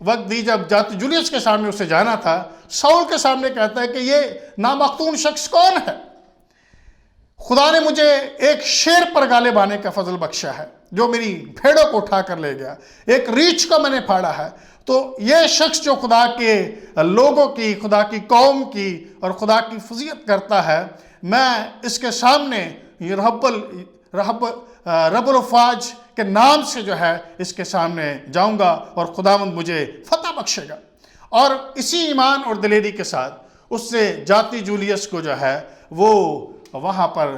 وقت دی جب جاتی جولیس کے سامنے اسے جانا تھا، ساؤل کے سامنے کہتا ہے کہ یہ نامختون شخص کون ہے؟ خدا نے مجھے ایک شیر پر غالب آنے کا فضل بخشا ہے، جو میری بھیڑوں کو اٹھا کر لے گیا، ایک ریچھ کو میں نے پھاڑا ہے۔ تو یہ شخص جو خدا کے لوگوں کی، خدا کی قوم کی اور خدا کی فضیلت کرتا ہے، میں اس کے سامنے یہ رب الافواج کے نام سے جو ہے اس کے سامنے جاؤں گا اور خداوند مجھے فتح بخشے گا۔ اور اسی ایمان اور دلیری کے ساتھ اس سے جاتی جولیس کو جو ہے وہ وہاں پر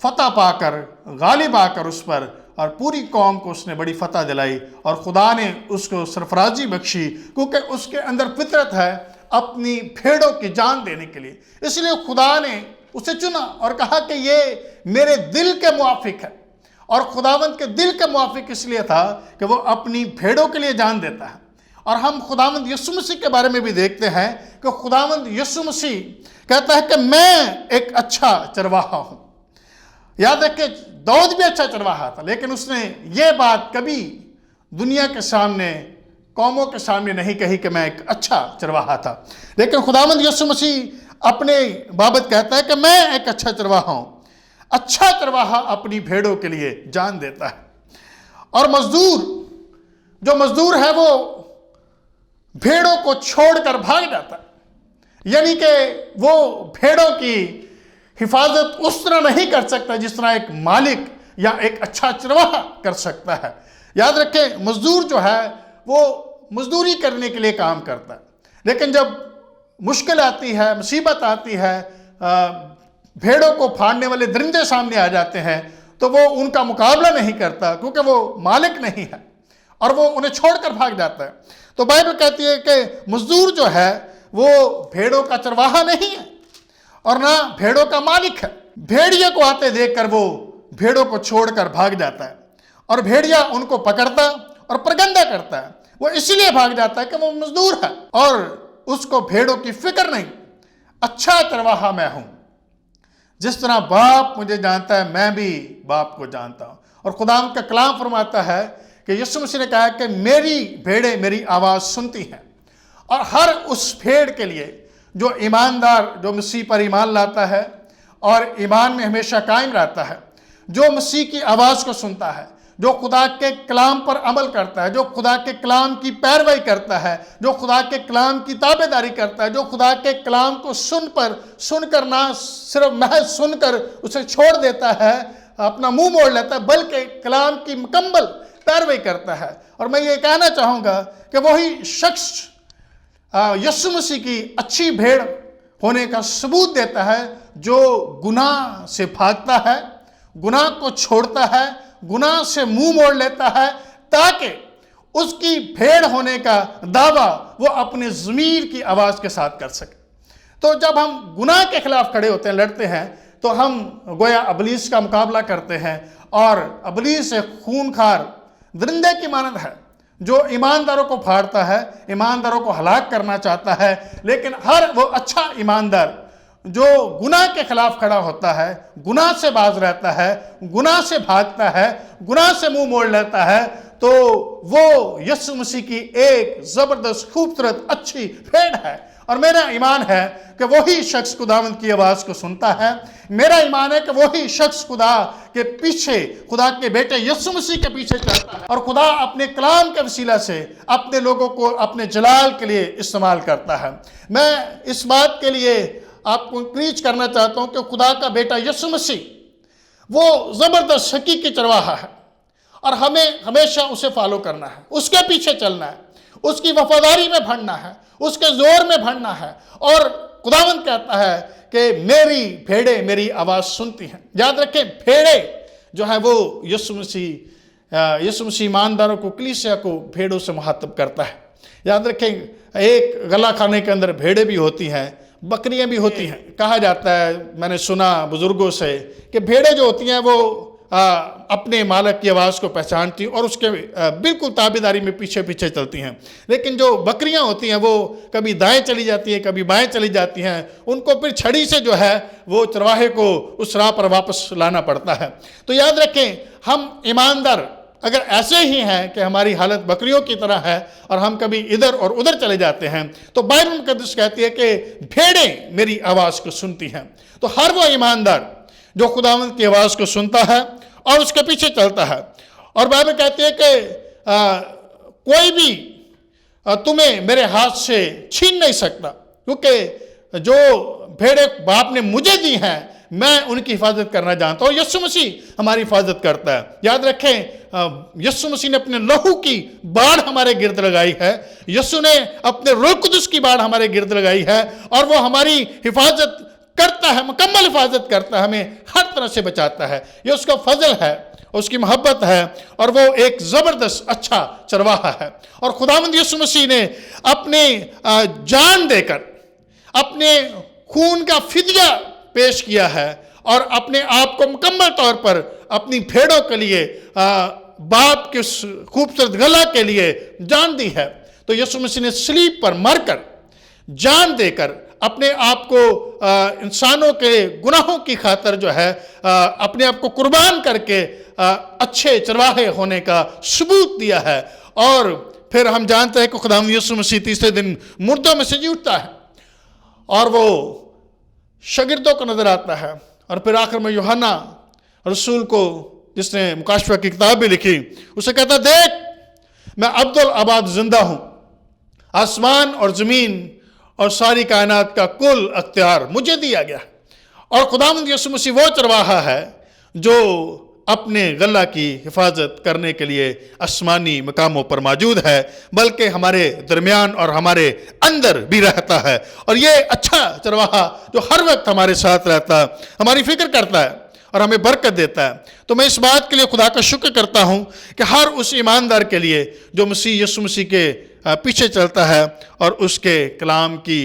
فتح پا کر، غالب آ کر اس پر، اور پوری قوم کو اس نے بڑی فتح دلائی، اور خدا نے اس کو سرفرازی بخشی، کیونکہ اس کے اندر فطرت ہے اپنی بھیڑوں کی جان دینے کے لیے۔ اس لیے خدا نے اسے چنا اور کہا کہ یہ میرے دل کے موافق ہے، اور خداوند کے دل کے موافق اس لیے تھا کہ وہ اپنی بھیڑوں کے لیے جان دیتا ہے۔ اور ہم خداوند یسوع مسیح کے بارے میں بھی دیکھتے ہیں کہ خداوند یسوع مسیح کہتا ہے کہ میں ایک اچھا چرواہا ہوں۔ یاد رکھیں داؤد بھی اچھا چرواہا تھا، لیکن اس نے یہ بات کبھی دنیا کے سامنے، قوموں کے سامنے نہیں کہی کہ میں ایک اچھا چرواہا تھا۔ لیکن خداوند یسوع مسیح اپنے بابت کہتا ہے کہ میں ایک اچھا چرواہا ہوں۔ اچھا چرواہا اپنی بھیڑوں کے لیے جان دیتا ہے۔ اور جو مزدور ہے وہ بھیڑوں کو چھوڑ کر بھاگ جاتا ہے، یعنی کہ وہ بھیڑوں کی حفاظت اس طرح نہیں کر سکتا جس طرح ایک مالک یا ایک اچھا چرواہا کر سکتا ہے۔ یاد رکھیں مزدور جو ہے وہ مزدوری کرنے کے لیے کام کرتا ہے، لیکن جب مشکل آتی ہے، مصیبت آتی ہے، بھیڑوں کو پھاڑنے والے درندے سامنے آ جاتے ہیں، تو وہ ان کا مقابلہ نہیں کرتا، کیونکہ وہ مالک نہیں ہے، اور وہ انہیں چھوڑ کر بھاگ جاتا ہے۔ تو بائبل کہتی ہے کہ مزدور جو ہے وہ بھیڑوں کا چرواہا نہیں ہے اور نہ بھیڑوں کا مالک ہے۔ بھیڑیے کو آتے دیکھ کر وہ بھیڑوں کو چھوڑ کر بھاگ جاتا ہے، اور بھیڑیا ان کو پکڑتا اور پرگندہ کرتا ہے۔ وہ اس لیے بھاگ جاتا ہے کہ وہ مزدور ہے اور اس کو بھیڑوں کی فکر نہیں۔ اچھا چرواہا میں ہوں، جس طرح باپ مجھے جانتا ہے میں بھی باپ کو جانتا ہوں۔ اور خدا کا کلام فرماتا ہے کہ یسوع مسیح نے کہا کہ میری بھیڑیں میری آواز سنتی ہیں، اور ہر اس بھیڑ کے لیے جو ایماندار، جو مسیح پر ایمان لاتا ہے اور ایمان میں ہمیشہ قائم رہتا ہے، جو مسیح کی آواز کو سنتا ہے، جو خدا کے کلام پر عمل کرتا ہے، جو خدا کے کلام کی پیروی کرتا ہے، جو خدا کے کلام کی تابع داری کرتا ہے، جو خدا کے کلام کو سن کر نہ صرف محض سن کر اسے چھوڑ دیتا ہے، اپنا منہ موڑ لیتا ہے، بلکہ کلام کی مکمل پیروی کرتا ہے۔ اور میں یہ کہنا چاہوں گا کہ وہی شخص یسوع مسیح کی اچھی بھیڑ ہونے کا ثبوت دیتا ہے، جو گناہ سے بھاگتا ہے، گناہ کو چھوڑتا ہے، گناہ سے منہ موڑ لیتا ہے، تاکہ اس کی بھیڑ ہونے کا دعویٰ وہ اپنے ضمیر کی آواز کے ساتھ کر سکے۔ تو جب ہم گناہ کے خلاف کھڑے ہوتے ہیں، لڑتے ہیں، تو ہم گویا ابلیس کا مقابلہ کرتے ہیں، اور ابلیس ایک خونخوار درندے کی مانند ہے جو ایمانداروں کو پھاڑتا ہے، ایمانداروں کو ہلاک کرنا چاہتا ہے۔ لیکن ہر وہ اچھا ایماندار جو گناہ کے خلاف کھڑا ہوتا ہے، گناہ سے باز رہتا ہے، گناہ سے بھاگتا ہے، گناہ سے منہ موڑ لیتا ہے، تو وہ یسوع مسیح کی ایک زبردست خوبصورت اچھی بھیڑ ہے۔ اور میرا ایمان ہے کہ وہی شخص خداوند کی آواز کو سنتا ہے۔ میرا ایمان ہے کہ وہی شخص خدا کے پیچھے، خدا کے بیٹے یسوع مسیح کے پیچھے چلتا ہے، اور خدا اپنے کلام کے وسیلہ سے اپنے لوگوں کو اپنے جلال کے لیے استعمال کرتا ہے۔ میں اس بات کے لیے آپ کو انکریج کرنا چاہتا ہوں کہ خدا کا بیٹا یسوع مسیح وہ زبردست حقیقی چرواہا ہے، اور ہمیں ہمیشہ اسے فالو کرنا ہے، اس کے پیچھے چلنا ہے، اس کی وفاداری میں بھرنا ہے، اس کے زور میں بھرنا ہے۔ اور خداوند کہتا ہے کہ میری بھیڑیں میری آواز سنتی ہیں۔ یاد رکھیں بھیڑیں جو ہے وہ یسوع مسیح ایمانداروں کو، کلیسیا کو بھیڑوں سے مخاطب کرتا ہے۔ یاد رکھیں ایک غلہ خانے کے اندر بھیڑیں بھی ہوتی ہیں، بکریاں بھی ہوتی ہیں۔ کہا جاتا ہے، میں نے سنا بزرگوں سے، کہ بھیڑیں جو ہوتی ہیں وہ اپنے مالک کی آواز کو پہچانتی ہیں اور اس کے بالکل تابعداری میں پیچھے پیچھے چلتی ہیں، لیکن جو بکریاں ہوتی ہیں وہ کبھی دائیں چلی جاتی ہیں، کبھی بائیں چلی جاتی ہیں، ان کو پھر چھڑی سے جو ہے وہ چرواہے کو اس راہ پر واپس لانا پڑتا ہے۔ تو یاد رکھیں ہم ایماندار اگر ایسے ہی ہیں کہ ہماری حالت بکریوں کی طرح ہے اور ہم کبھی ادھر اور ادھر چلے جاتے ہیں، تو بائبل مقدس کہتی ہے کہ بھیڑیں میری آواز کو سنتی ہیں۔ تو ہر وہ ایماندار جو خداوند کی آواز کو سنتا ہے اور اس کے پیچھے چلتا ہے، اور بائبل کہتی ہے کہ کوئی بھی تمہیں میرے ہاتھ سے چھین نہیں سکتا، کیونکہ جو بھیڑیں باپ نے مجھے دی ہیں میں ان کی حفاظت کرنا جانتا ہوں۔ یسوع مسیح ہماری حفاظت کرتا ہے۔ یاد رکھیں، یسوع مسیح نے اپنے لہو کی باڑ ہمارے گرد لگائی ہے، یسوع نے اپنے روح القدس کی باڑ ہمارے گرد لگائی ہے، اور وہ ہماری حفاظت کرتا ہے، مکمل حفاظت کرتا ہے، ہمیں ہر طرح سے بچاتا ہے۔ یہ اس کا فضل ہے، اس کی محبت ہے، اور وہ ایک زبردست اچھا چرواہا ہے۔ اور خداوند یسوع مسیح نے اپنے جان دے کر اپنے خون کا فدیہ پیش کیا ہے، اور اپنے آپ کو مکمل طور پر اپنی بھیڑوں کے لیے باپ کے خوبصورت گلا کے لیے جان دی ہے۔ تو یسوع مسیح نے صلیب پر مر کر، جان دے کر، اپنے آپ کو انسانوں کے گناہوں کی خاطر جو ہے اپنے آپ کو قربان کر کے اچھے چرواہے ہونے کا ثبوت دیا ہے۔ اور پھر ہم جانتے ہیں کہ خداوند یسوع مسیح تیسرے دن مردوں میں سے جی اٹھتا ہے، اور وہ شاگردوں کو نظر آتا ہے، اور پھر آخر میں یوحنا رسول کو، جس نے مکاشفہ کی کتاب بھی لکھی، اسے کہتا ہے دیکھ میں عبدالآباد زندہ ہوں، آسمان اور زمین اور ساری کائنات کا کل اختیار مجھے دیا گیا۔ اور خداوند یسوع مسیح وہ چرواہا ہے جو اپنے غلہ کی حفاظت کرنے کے لیے آسمانی مقاموں پر موجود ہے، بلکہ ہمارے درمیان اور ہمارے اندر بھی رہتا ہے۔ اور یہ اچھا چرواہا جو ہر وقت ہمارے ساتھ رہتا ہے، ہماری فکر کرتا ہے اور ہمیں برکت دیتا ہے۔ تو میں اس بات کے لیے خدا کا شکر کرتا ہوں کہ ہر اس ایماندار کے لیے جو یسوع مسیح کے پیچھے چلتا ہے اور اس کے کلام کی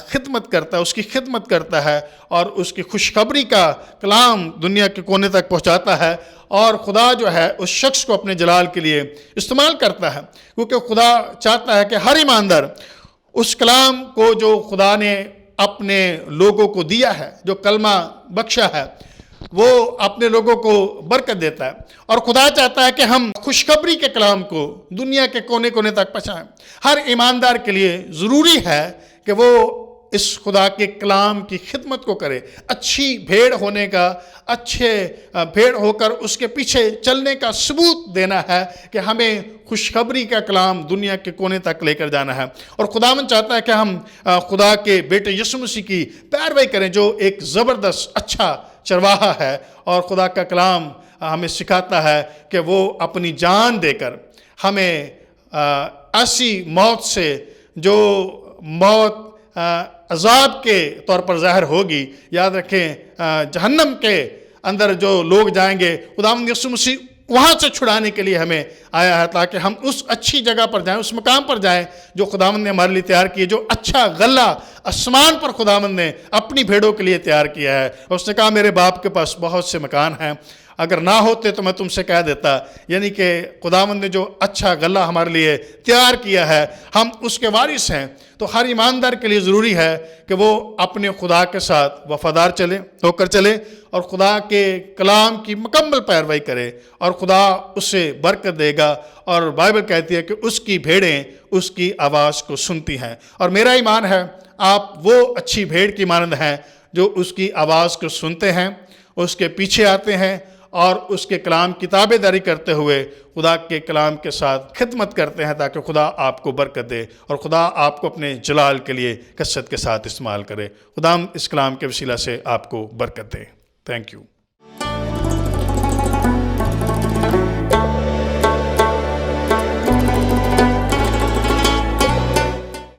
خدمت کرتا ہے، اس کی خدمت کرتا ہے، اور اس کی خوشخبری کا کلام دنیا کے کونے تک پہنچاتا ہے، اور خدا جو ہے اس شخص کو اپنے جلال کے لیے استعمال کرتا ہے، کیونکہ خدا چاہتا ہے کہ ہر ایماندار اس کلام کو جو خدا نے اپنے لوگوں کو دیا ہے، جو کلمہ بخشا ہے، وہ اپنے لوگوں کو برکت دیتا ہے۔ اور خدا چاہتا ہے کہ ہم خوشخبری کے کلام کو دنیا کے کونے کونے تک پہنچائیں۔ ہر ایماندار کے لیے ضروری ہے کہ وہ اس خدا کے کلام کی خدمت کو کرے، اچھی بھیڑ ہونے کا، اچھے بھیڑ ہو کر اس کے پیچھے چلنے کا ثبوت دینا ہے کہ ہمیں خوشخبری کا کلام دنیا کے کونے تک لے کر جانا ہے۔ اور خداوند چاہتا ہے کہ ہم خدا کے بیٹے یسوع مسیح کی پیروی کریں، جو ایک زبردست اچھا چرواہا ہے، اور خدا کا کلام ہمیں سکھاتا ہے کہ وہ اپنی جان دے کر ہمیں ایسی موت سے، جو موت عذاب کے طور پر ظاہر ہوگی، یاد رکھیں جہنم کے اندر جو لوگ جائیں گے، خداوند یسوع مسیح وہاں سے چھڑانے کے لیے ہمیں آیا ہے، تاکہ ہم اس اچھی جگہ پر جائیں، اس مقام پر جائیں جو خداوند نے ہمارے لیے تیار کی ہے، جو اچھا غلہ آسمان پر خداوند نے اپنی بھیڑوں کے لیے تیار کیا ہے۔ اس نے کہا میرے باپ کے پاس بہت سے مکان ہیں، اگر نہ ہوتے تو میں تم سے کہہ دیتا۔ یعنی کہ خداوند نے جو اچھا غلہ ہمارے لیے تیار کیا ہے، ہم اس کے وارث ہیں۔ تو ہر ایماندار کے لیے ضروری ہے کہ وہ اپنے خدا کے ساتھ وفادار ہو کر چلے، اور خدا کے کلام کی مکمل پیروی کرے، اور خدا اسے برکت دے گا۔ اور بائبل کہتی ہے کہ اس کی بھیڑیں اس کی آواز کو سنتی ہیں۔ اور میرا ایمان ہے آپ وہ اچھی بھیڑ کی مانند ہیں جو اس کی آواز کو سنتے ہیں، اس کے پیچھے آتے ہیں، اور اس کے کلام کی تابع داری کرتے ہوئے خدا کے کلام کے ساتھ خدمت کرتے ہیں، تاکہ خدا آپ کو برکت دے اور خدا آپ کو اپنے جلال کے لیے کثرت کے ساتھ استعمال کرے۔ خدا اس کلام کے وسیلہ سے آپ کو برکت دے۔ Thank you.